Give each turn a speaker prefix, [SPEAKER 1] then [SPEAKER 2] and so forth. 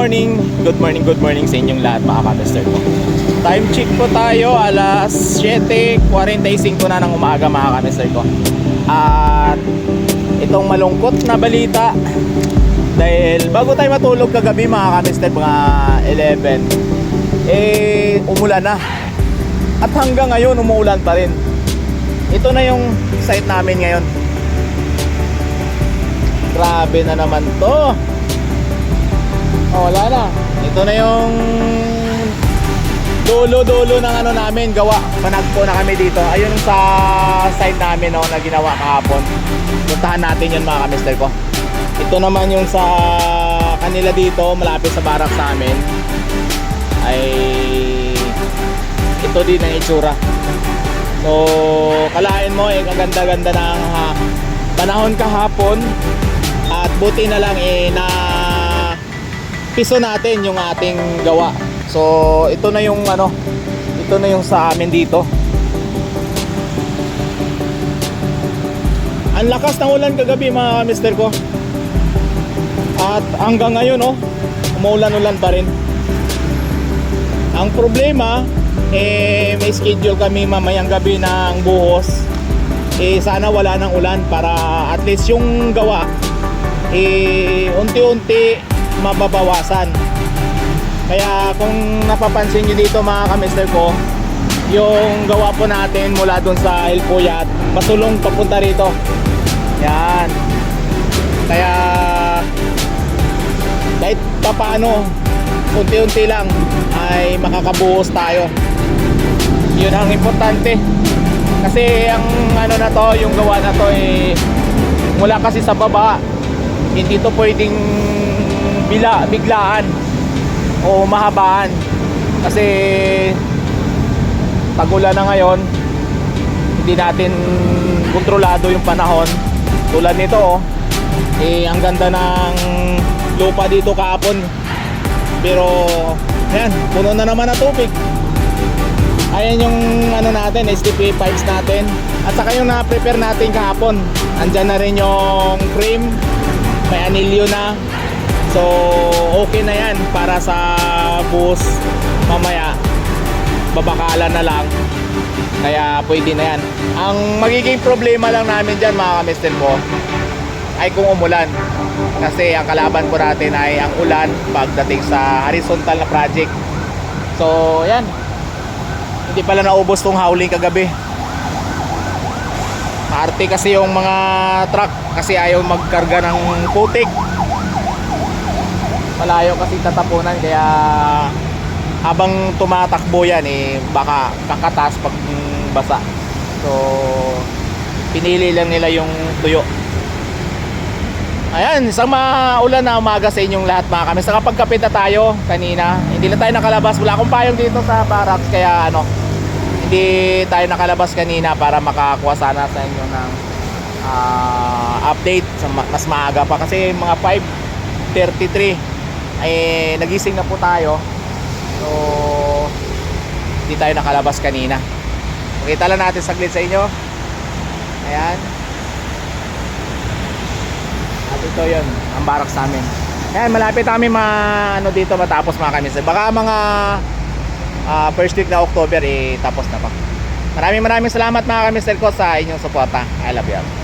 [SPEAKER 1] Good morning sa inyong lahat mga ka-mister ko. Time check po tayo, alas 7:45 na ng umaga mga ka-mister ko. At itong malungkot na balita, dahil bago tayo matulog kagabi mga ka-mister, mga 11, umulan na. At hanggang ngayon umuulan pa rin. Ito na yung site namin ngayon. Grabe na naman to. Wala na. Ito na yung dulo ng ano namin, gawa. Panagpo na kami dito. Ayun sa side namin na ginawa kahapon. Puntahan natin yun mga ka-mister ko. Ito naman yung sa kanila dito, malapit sa barak sa amin. Ay ito din ang itsura. So kalain mo kaganda-ganda ng panahon kahapon. At buti na lang na piso natin yung ating gawa. So ito na yung ito na yung sa amin dito. Ang lakas ng ulan kagabi mga mister ko. At hanggang ngayon umuulan-ulan pa rin. Ang problema may schedule kami mamayang gabi ng buhos. Sana wala ng ulan para at least yung gawa unti-unti mababawasan. Kaya kung napapansin nyo dito mga ka-mister ko, yung gawa po natin mula dun sa El Puyat pasulong papunta rito. Yan. Kaya kahit papaano unti-unti lang ay makakabuhos tayo. Yun ang importante. Kasi ang na to, yung gawa na to mula kasi sa baba, hindi to pwedeng biglaan o mahabaan kasi tagulan na ngayon, hindi natin kontrolado yung panahon. Tulad nito ang ganda ng lupa dito kahapon, pero ayan, puno na naman na tubig. Ayan yung natin, STP pipes natin, at saka yung na-prepare natin kahapon, andyan na rin yung cream, may anilyo na. So okay na yan para sa bus mamaya, babakalan na lang, kaya pwede na yan. Ang magiging problema lang namin dyan mga ka-mister ko ay kung umulan, kasi ang kalaban po natin ay ang ulan pagdating sa horizontal na project. So yan, hindi pala naubos tong howling kagabi. Maarte kasi yung mga truck kasi ayaw magkarga ng putik. Malayo kasi tatapunan, kaya habang tumatakbo yan baka kakatas pag basa. So pinili lang nila yung tuyo. Ayan, isang maulan na umaga sa inyong lahat mga kami. Sa kapagkapit na tayo kanina, hindi na tayo nakalabas. Wala akong payong dito sa barracks, kaya hindi tayo nakalabas kanina para makakuha sana sa inyo ng update mas maaga pa, kasi mga 5:33 ay nagising na po tayo. So hindi tayo nakalabas kanina. Makita lang natin saglit sa inyo. Ayan, at ito yun ang barracks namin. Ayan, malapit namin dito matapos mga kamister. Baka mga first week na October tapos na pa. Maraming salamat mga kamister ko sa inyong suporta. I love you all.